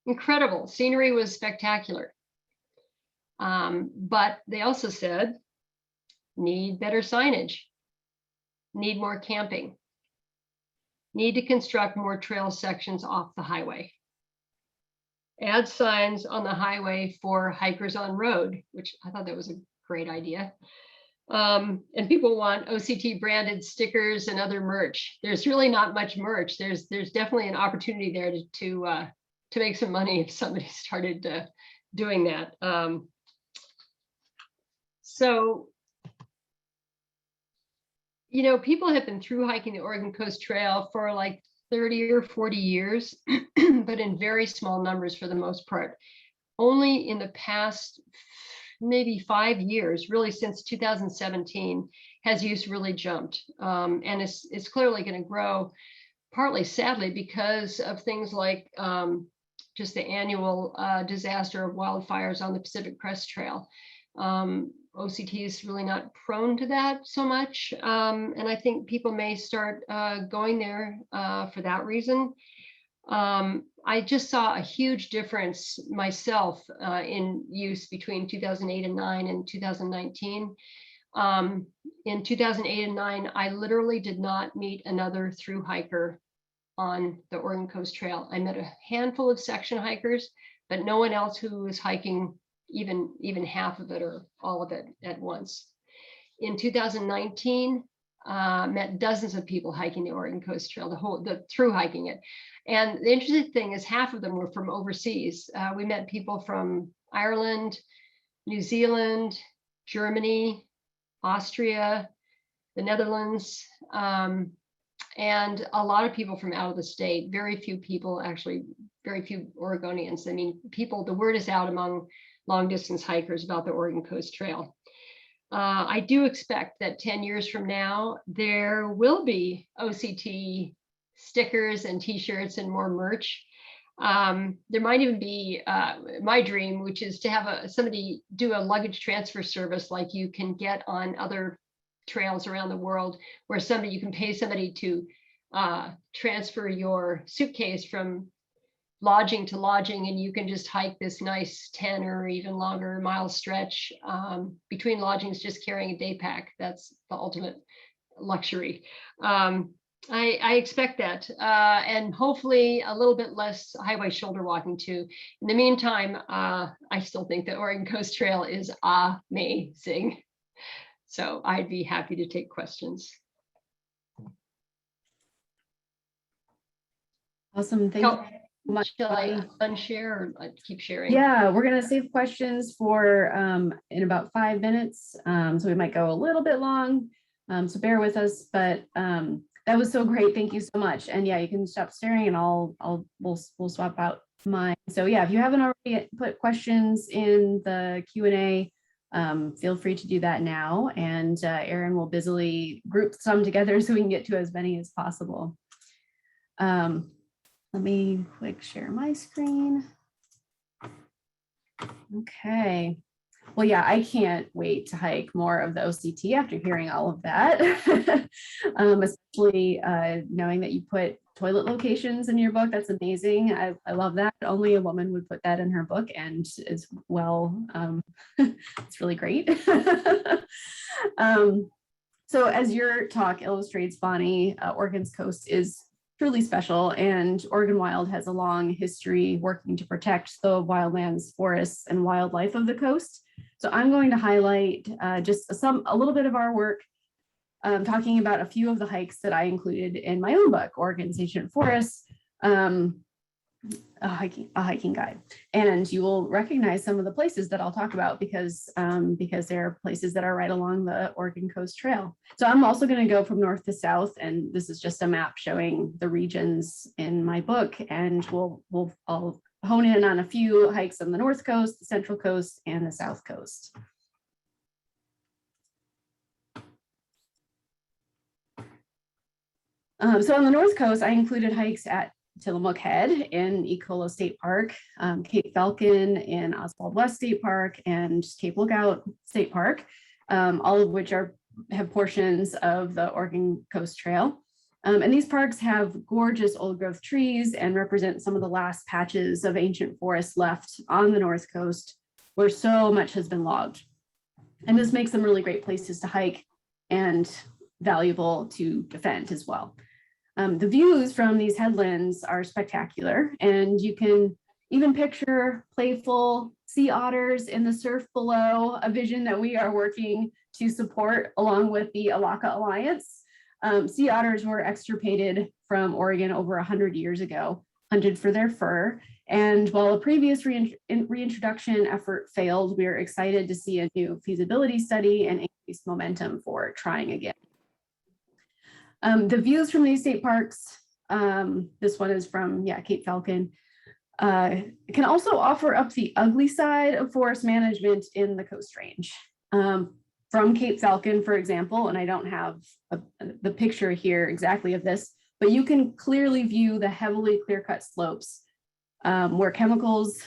Incredible. Scenery was spectacular. But they also said, need better signage. Need more camping. Need to construct more trail sections off the highway. Add signs on the highway for hikers on road, which I thought that was a great idea. And people want OCT branded stickers and other merch. There's really not much merch. There's definitely an opportunity there to make some money if somebody started doing that. So, you know, people have been through hiking the Oregon Coast Trail for like 30 or 40 years, but in very small numbers for the most part. Only in the past maybe 5 years, really since 2017, has use really jumped. And it's clearly going to grow, partly sadly because of things like just the annual disaster of wildfires on the Pacific Crest Trail. OCT is really not prone to that so much. And I think people may start going there for that reason. I just saw a huge difference myself in use between 2008 and 9 and 2019. In 2008 and 9, I literally did not meet another thru hiker on the Oregon Coast Trail. I met a handful of section hikers, but no one else who was hiking even half of it or all of it at once. In 2019, met dozens of people hiking the Oregon Coast Trail, the thru hiking it. And the interesting thing is half of them were from overseas. We met people from Ireland, New Zealand, Germany, Austria, the Netherlands, and a lot of people from out of the state. Very few people, actually, very few Oregonians. I mean, people, the word is out among long distance hikers about the Oregon Coast Trail. I do expect that 10 years from now, there will be OCT stickers and t-shirts and more merch. There might even be my dream, which is to have somebody do a luggage transfer service like you can get on other trails around the world, where you can pay somebody to transfer your suitcase from lodging to lodging, and you can just hike this nice 10 or even longer mile stretch between lodgings, just carrying a day pack. That's the ultimate luxury. I expect that, and hopefully a little bit less highway shoulder walking too. In the meantime, I still think the Oregon Coast Trail is amazing. So I'd be happy to take questions. Awesome, thank you so much. Shall I unshare or keep sharing? Yeah, we're gonna save questions for in about 5 minutes. So we might go a little bit long, so bear with us, but that was so great. Thank you so much. And yeah, you can stop staring and we'll swap out mine. So yeah, if you haven't already put questions in the Q&A, feel free to do that now. And Erin will busily group some together so we can get to as many as possible. Let me quick share my screen. Okay. Well, yeah, I can't wait to hike more of the OCT after hearing all of that, especially knowing that you put toilet locations in your book. That's amazing. I love that. Only a woman would put that in her book, and as well, it's really great. So as your talk illustrates, Bonnie, Oregon's coast is truly special, and Oregon Wild has a long history working to protect the wildlands, forests, and wildlife of the coast. So I'm going to highlight just a little bit of our work, talking about a few of the hikes that I included in my own book, Oregon's Ancient Forests, a hiking guide. And you will recognize some of the places that I'll talk about because they're places that are right along the Oregon Coast Trail. So I'm also going to go from north to south, and this is just a map showing the regions in my book, and I'll hone in on a few hikes on the North Coast, the Central Coast, and the South Coast. So on the North Coast, I included hikes at Tillamook Head in Ecola State Park, Cape Falcon in Oswald West State Park, and Cape Lookout State Park, all of which have portions of the Oregon Coast Trail. And these parks have gorgeous old growth trees and represent some of the last patches of ancient forests left on the North Coast, where so much has been logged. And this makes them really great places to hike and valuable to defend as well. The views from these headlands are spectacular, and you can even picture playful sea otters in the surf below, a vision that we are working to support along with the Alaka Alliance. Sea otters were extirpated from Oregon over 100 years ago, hunted for their fur. And while a previous reintroduction effort failed, we are excited to see a new feasibility study and increased momentum for trying again. The views from these state parks, this one is from, Cape Falcon, can also offer up the ugly side of forest management in the Coast Range. From Cape Falcon, for example, and I don't have the picture here exactly of this, but you can clearly view the heavily clear-cut slopes where chemicals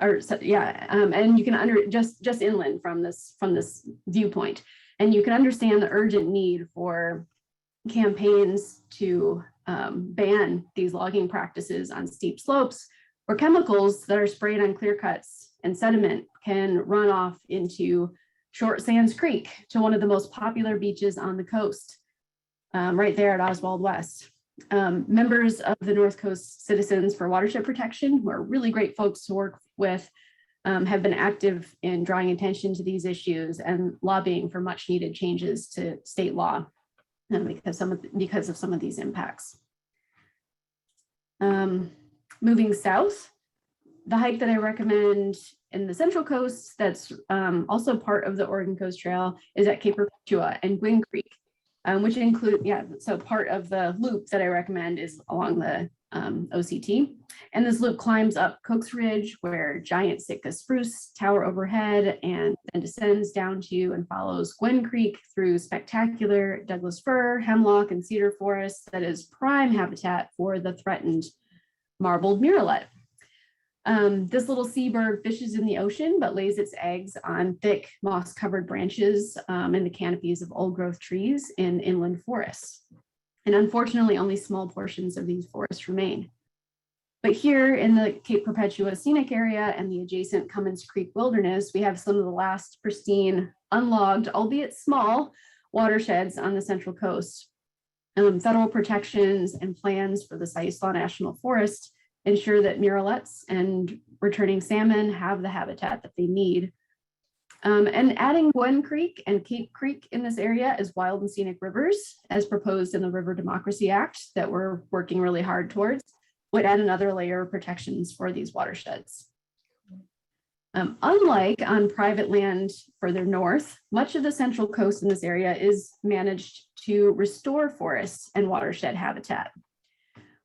are, and you can just inland from this viewpoint, and you can understand the urgent need for campaigns to ban these logging practices on steep slopes, where chemicals that are sprayed on clear cuts and sediment can run off into Short Sands Creek, to one of the most popular beaches on the coast, right there at Oswald West. Members of the North Coast Citizens for Watershed Protection, who are really great folks to work with, have been active in drawing attention to these issues and lobbying for much needed changes to state law because of some of these impacts. Moving south, the hike that I recommend in the Central Coast that's also part of the Oregon Coast Trail is at Cape Perpetua and Gwin Creek. which include, so part of the loop that I recommend is along the OCT. And this loop climbs up Coates Ridge, where giant Sitka spruce tower overhead, and then descends down to and follows Gwen Creek through spectacular Douglas fir, hemlock, and cedar forests that is prime habitat for the threatened marbled murrelet. This little seabird fishes in the ocean, but lays its eggs on thick moss-covered branches in the canopies of old-growth trees in inland forests. And unfortunately, only small portions of these forests remain. But here in the Cape Perpetua scenic area and the adjacent Cummins Creek wilderness, we have some of the last pristine, unlogged, albeit small, watersheds on the Central Coast. Federal protections and plans for the Siuslaw National Forest ensure that murrelets and returning salmon have the habitat that they need. And adding Gwen Creek and Cape Creek in this area as wild and scenic rivers, as proposed in the River Democracy Act that we're working really hard towards, would add another layer of protections for these watersheds. Unlike on private land further north, much of the Central Coast in this area is managed to restore forests and watershed habitat,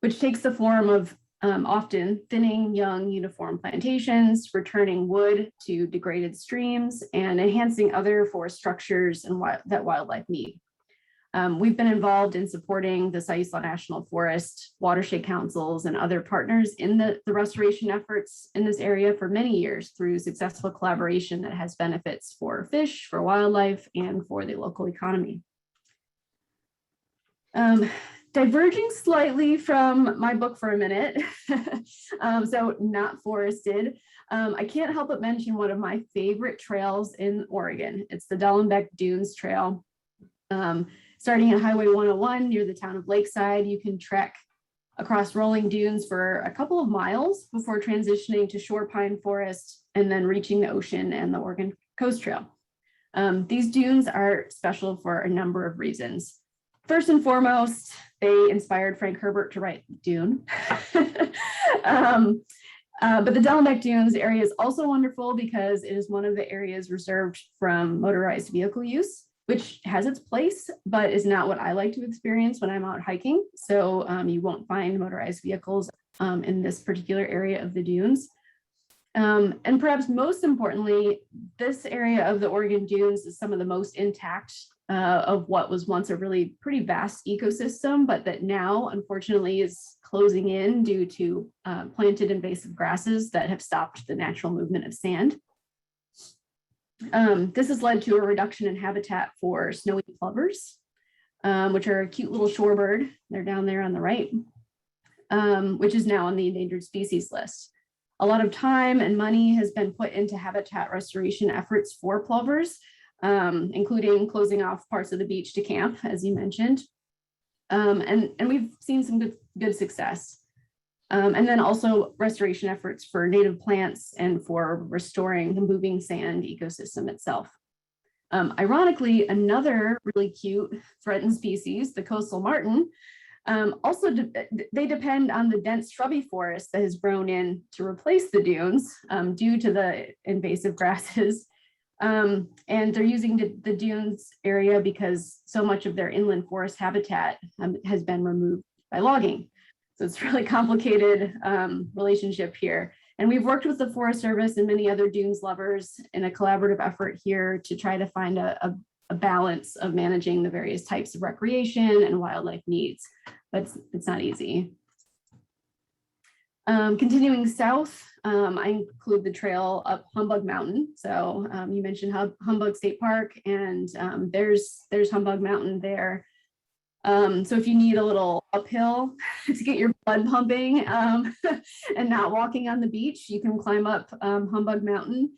which takes the form of often thinning young uniform plantations, returning wood to degraded streams, and enhancing other forest structures and that wildlife need. We've been involved in supporting the Siuslaw National Forest, watershed councils, and other partners in the restoration efforts in this area for many years through successful collaboration that has benefits for fish, for wildlife, and for the local economy. Diverging slightly from my book for a minute, so not forested, I can't help but mention one of my favorite trails in Oregon. It's the Dellenbeck Dunes Trail. Starting at Highway 101 near the town of Lakeside, you can trek across rolling dunes for a couple of miles before transitioning to shore pine forest and then reaching the ocean and the Oregon Coast Trail. These dunes are special for a number of reasons. First and foremost, they inspired Frank Herbert to write Dune. But the Dellenbeck Dunes area is also wonderful because it is one of the areas reserved from motorized vehicle use, which has its place, but is not what I like to experience when I'm out hiking. So you won't find motorized vehicles in this particular area of the dunes. And perhaps most importantly, this area of the Oregon Dunes is some of the most intact of what was once a really pretty vast ecosystem, but that now unfortunately is closing in due to planted invasive grasses that have stopped the natural movement of sand. This has led to a reduction in habitat for snowy plovers, which are a cute little shorebird. They're down there on the right, which is now on the endangered species list. A lot of time and money has been put into habitat restoration efforts for plovers, including closing off parts of the beach to camp, as you mentioned. And we've seen some good success. And then also restoration efforts for native plants and for restoring the moving sand ecosystem itself. Ironically, another really cute threatened species, the coastal martin, they depend on the dense shrubby forest that has grown in to replace the dunes due to the invasive grasses. And they're using the dunes area because so much of their inland forest habitat has been removed by logging. So it's a really complicated relationship here. And we've worked with the Forest Service and many other dunes lovers in a collaborative effort here to try to find a balance of managing the various types of recreation and wildlife needs, but it's not easy. Continuing south, I include the trail up Humbug Mountain. So you mentioned Humbug State Park, and there's Humbug Mountain there. So if you need a little uphill to get your blood pumping and not walking on the beach, you can climb up Humbug Mountain,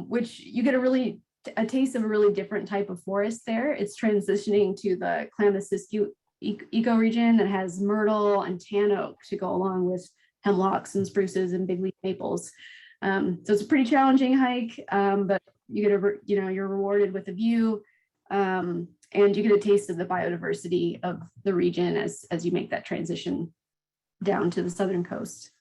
which you get a taste of a really different type of forest there. It's transitioning to the Klamath-Siskiyou ecoregion that has myrtle and tan oak to go along with hemlocks and spruces and big leaf maples. So it's a pretty challenging hike, but you're rewarded with a view, and you get a taste of the biodiversity of the region as you make that transition down to the southern coast.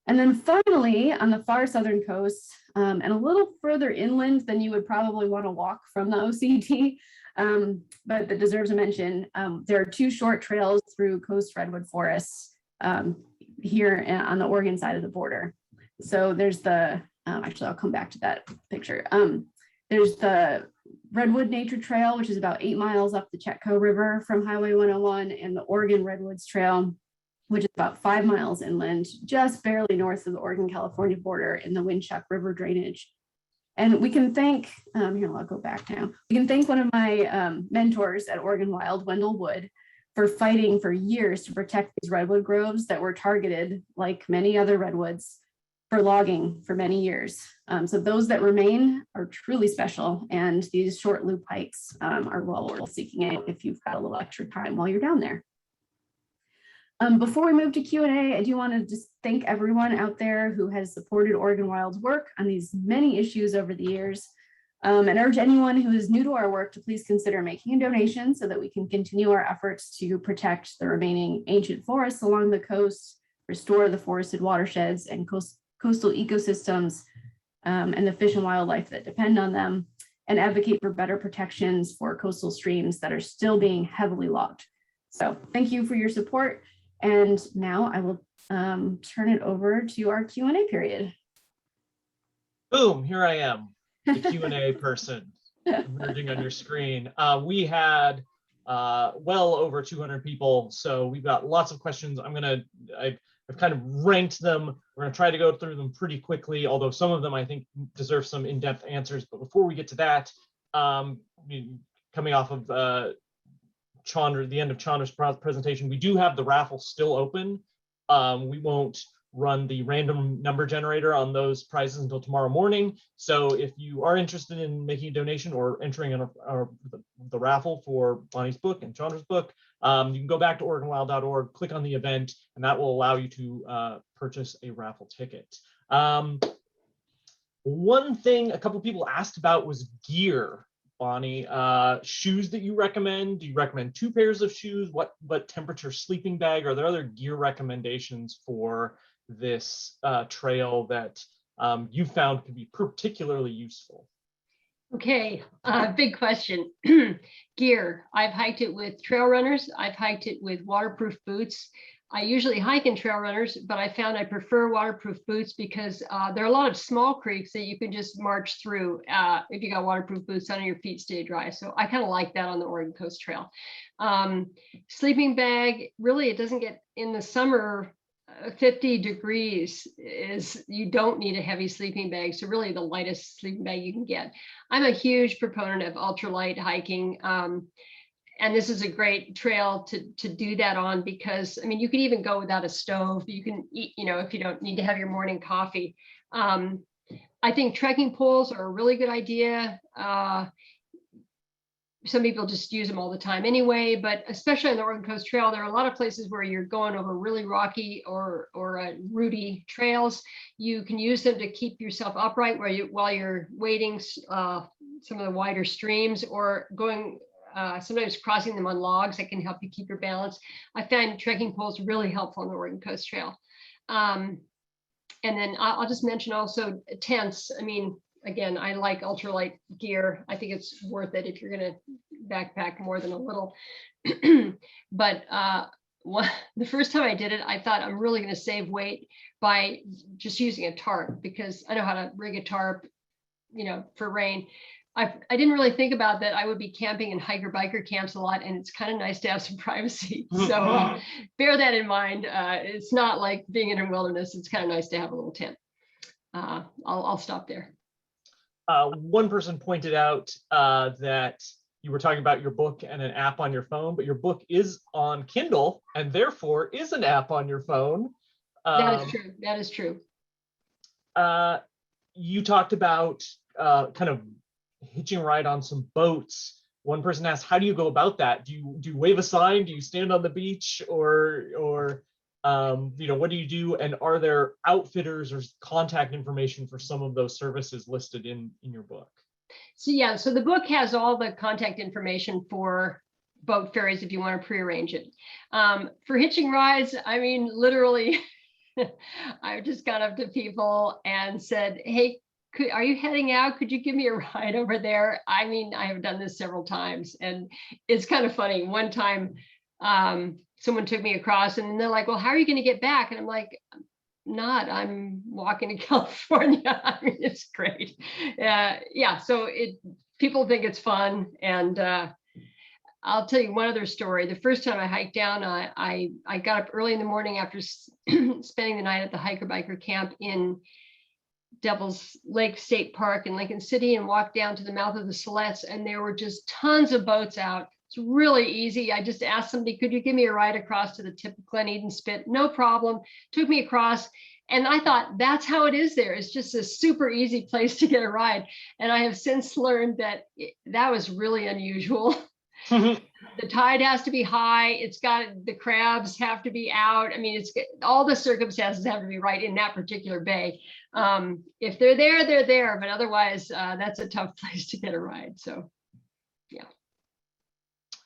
And then finally, on the far southern coast, and a little further inland than you would probably want to walk from the OCT, but that deserves a mention. There are 2 short trails through coast redwood forests here on the Oregon side of the border. So there's the, actually, I'll come back to that picture. There's the Redwood Nature Trail, which is about 8 miles up the Chetco River from Highway 101, and the Oregon Redwoods Trail, which is about 5 miles inland, just barely north of the Oregon-California border in the Windswept River drainage. And we can thank, here, I'll go back now. We can thank one of my mentors at Oregon Wild, Wendell Wood, for fighting for years to protect these redwood groves that were targeted, like many other redwoods, for logging for many years. So those that remain are truly special, and these short loop hikes are well worth seeking out if you've got a little extra time while you're down there. Before we move to Q&A, I do want to just thank everyone out there who has supported Oregon Wild's work on these many issues over the years, and urge anyone who is new to our work to please consider making a donation so that we can continue our efforts to protect the remaining ancient forests along the coast, restore the forested watersheds and coastal ecosystems, and the fish and wildlife that depend on them, and advocate for better protections for coastal streams that are still being heavily logged. So thank you for your support. And now I will turn it over to our Q&A period. Boom, here I am, the Q&A person emerging on your screen. We had well over 200 people, so we've got lots of questions. I've kind of ranked them. We're gonna try to go through them pretty quickly, although some of them I think deserve some in-depth answers. But before we get to that, coming off of Chandra, the end of Chandra's presentation, we do have the raffle still open. We won't run the random number generator on those prizes until tomorrow morning. So if you are interested in making a donation or entering in the raffle for Bonnie's book and Chandra's book, you can go back to OregonWild.org, click on the event, and that will allow you to purchase a raffle ticket. One thing a couple people asked about was gear. Bonnie, shoes that you recommend? Do you recommend 2 pairs of shoes? What temperature sleeping bag? Are there other gear recommendations for this trail that you found could be particularly useful? Okay, big question. Gear. I've hiked it with trail runners. I've hiked it with waterproof boots. I usually hike in trail runners, but I found I prefer waterproof boots because there are a lot of small creeks that you can just march through if you got waterproof boots on and your feet stay dry. So I kind of like that on the Oregon Coast Trail. Sleeping bag, really, it doesn't get in the summer. 50 degrees is, you don't need a heavy sleeping bag. So really the lightest sleeping bag you can get. I'm a huge proponent of ultralight hiking. And this is a great trail to do that on, because I mean, you can even go without a stove. You can eat, if you don't need to have your morning coffee. I think trekking poles are a really good idea. Some people just use them all the time anyway, but especially on the Oregon Coast Trail, there are a lot of places where you're going over really rocky or rooty trails. You can use them to keep yourself upright while you're wading some of the wider streams, or going sometimes crossing them on logs that can help you keep your balance. I find trekking poles really helpful on the Oregon Coast Trail. And then I'll just mention also tents. I mean, again, I like ultralight gear. I think it's worth it if you're going to backpack more than a little. But the first time I did it, I thought I'm really going to save weight by just using a tarp, because I know how to rig a tarp, for rain. I didn't really think about that. I would be camping in hiker-biker camps a lot, and it's kind of nice to have some privacy. So bear that in mind. It's not like being in a wilderness. It's kind of nice to have a little tent. I'll stop there. One person pointed out that you were talking about your book and an app on your phone, but your book is on Kindle and therefore is an app on your phone. That is true. That is true. You talked about kind of hitching a ride on some boats. One person asked, how do you go about that? Do you wave a sign? Do you stand on the beach, or what do you do? And are there outfitters or contact information for some of those services listed in your book? So the book has all the contact information for boat ferries if you want to prearrange it. For hitching rides, I mean, literally, I just got up to people and said, hey, are you heading out? Could you give me a ride over there? I mean, I have done this several times, and it's kind of funny. One time, someone took me across, and they're like, well, how are you going to get back? And I'm like, I'm walking to California. I mean, it's great. Yeah, so people think it's fun. And I'll tell you one other story. The first time I hiked down, I got up early in the morning after spending the night at the hiker biker camp in Devil's Lake State Park in Lincoln City, and walked down to the mouth of the Siletz, and there were just tons of boats out. It's really easy. I just asked somebody, could you give me a ride across to the tip of Glen Eden Spit? No problem. Took me across. And I thought, that's how it is there. It's just a super easy place to get a ride. And I have since learned that that was really unusual. The tide has to be high. It's got, the crabs have to be out. I mean, it's all the circumstances have to be right in that particular bay. If they're there, they're there. But otherwise, that's a tough place to get a ride. So, yeah.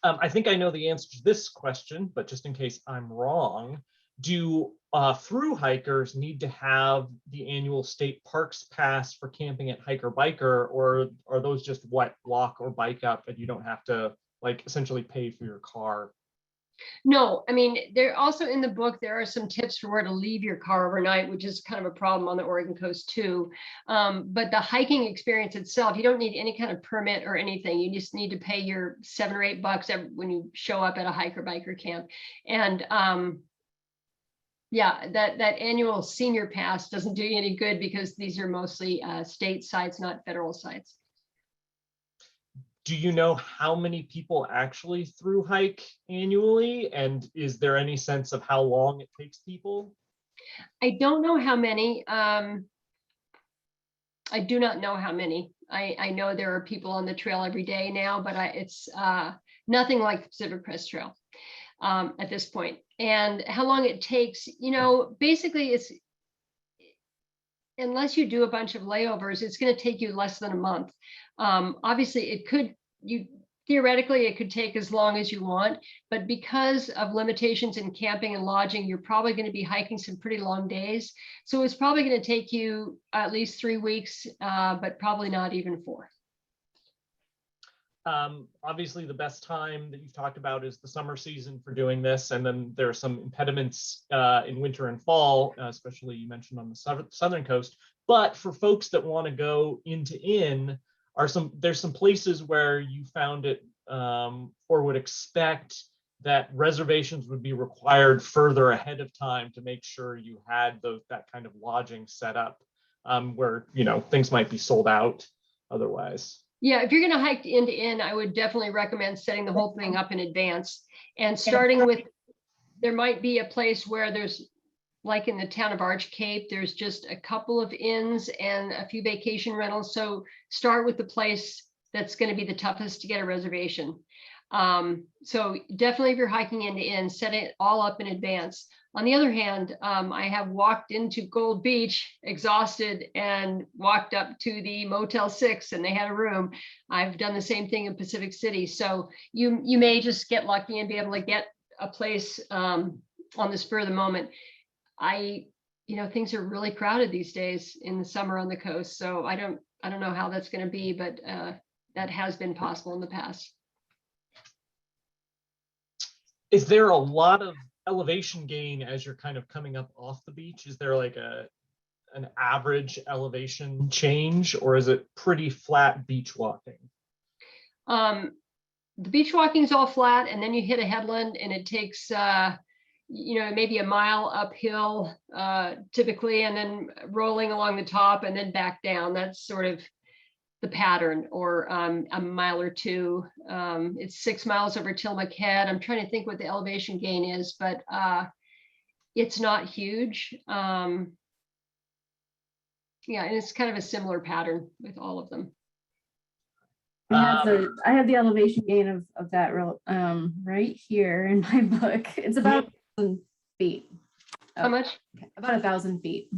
I think I know the answer to this question, but just in case I'm wrong, do through hikers need to have the annual state parks pass for camping at hiker biker, or are those just what, walk or bike up, and you don't have to like essentially pay for your car? No, I mean, there also in the book, there are some tips for where to leave your car overnight, which is kind of a problem on the Oregon coast too. But the hiking experience itself, you don't need any kind of permit or anything. You just need to pay your $7 or $8 when you show up at a hiker biker camp. And yeah, that annual senior pass doesn't do you any good, because these are mostly state sites, not federal sites. Do you know how many people actually through hike annually? And is there any sense of how long it takes people? I don't know how many. I do not know how many. I know there are people on the trail every day now, but it's nothing like the Pacific Crest Trail at this point. And how long it takes, basically it's, unless you do a bunch of layovers, it's going to take you less than a month. Obviously, theoretically, it could take as long as you want, but because of limitations in camping and lodging, you're probably going to be hiking some pretty long days. So it's probably going to take you at least 3 weeks, but probably not even 4. Obviously, the best time that you've talked about is the summer season for doing this, and then there are some impediments in winter and fall, especially you mentioned on the southern coast. But for folks that want to go in, there's some places where you found it or would expect that reservations would be required further ahead of time to make sure you had that kind of lodging set up, where things might be sold out otherwise. Yeah, if you're going to hike end to end, I would definitely recommend setting the whole thing up in advance and starting with, there might be a place where there's, like in the town of Arch Cape, there's just a couple of inns and a few vacation rentals. So start with the place that's going to be the toughest to get a reservation. So definitely if you're hiking end to end, set it all up in advance. On the other hand, I have walked into Gold Beach exhausted and walked up to the Motel 6 and they had a room. I've done the same thing in Pacific City. So you may just get lucky and be able to get a place on the spur of the moment. Things are really crowded these days in the summer on the coast. So I don't know how that's going to be, but that has been possible in the past. Is there a lot of elevation gain as you're kind of coming up off the beach? Is there like an average elevation change, or is it pretty flat beach walking? The beach walking is all flat, and then you hit a headland and it takes maybe a mile uphill typically, and then rolling along the top and then back down. That's sort of the pattern, or a mile or two. It's 6 miles over Tillamook Head. I'm trying to think what the elevation gain is, but it's not huge. And it's kind of a similar pattern with all of them. I have the elevation gain of that right here in my book. It's about 1,000 feet. How much? About 1,000 feet.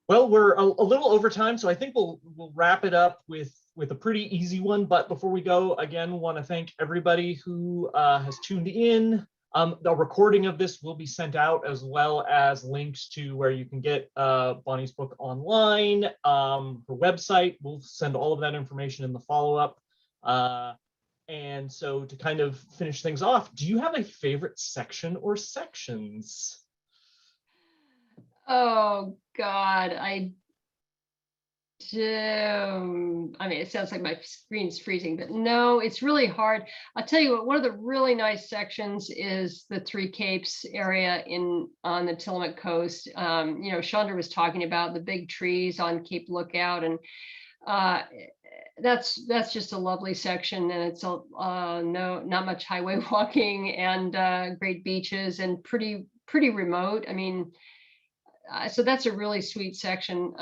Well, we're a little over time, so I think we'll wrap it up with a pretty easy one. But before we go, again, want to thank everybody who has tuned in. The recording of this will be sent out, as well as links to where you can get Bonnie's book online, her website. We'll send all of that information in the follow-up. And so to kind of finish things off, do you have a favorite section or sections? Oh God, I do. I mean, it sounds like my screen's freezing, but no, it's really hard. I'll tell you what, one of the really nice sections is the Three Capes area on the Tillamook coast. You know, Chandra was talking about the big trees on Cape Lookout, and that's just a lovely section, and it's not much highway walking, and great beaches, and pretty remote. I mean, so that's a really sweet section.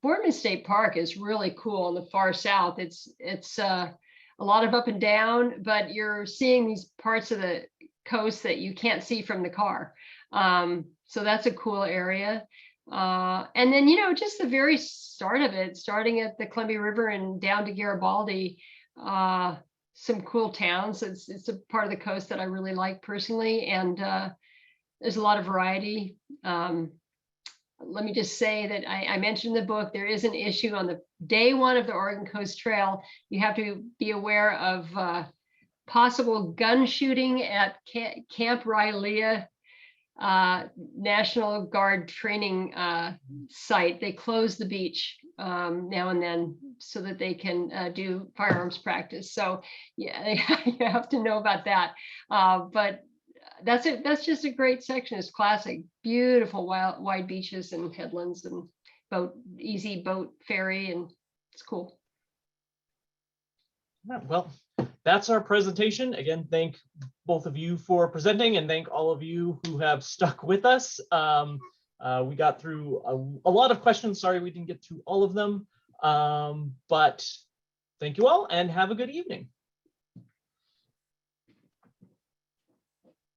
Boardman State Park is really cool in the far south. It's a lot of up and down, but you're seeing these parts of the coast that you can't see from the car. So that's a cool area. And then, you know, just the very start of it, starting at the Columbia River and down to Garibaldi, some cool towns. It's a part of the coast that I really like personally, and there's a lot of variety. Let me just say that I mentioned in the book, there is an issue on the day one of the Oregon Coast Trail. You have to be aware of possible gun shooting at Camp Rylea National Guard training site. They close the beach now and then so that they can do firearms practice. So yeah, you have to know about that. But that's it. That's just a great section. It's classic, beautiful wide beaches and headlands and easy boat ferry, and it's cool. Well, that's our presentation. Again, thank both of you for presenting, and thank all of you who have stuck with us. We got through a lot of questions. Sorry we didn't get through all of them, but thank you all and have a good evening.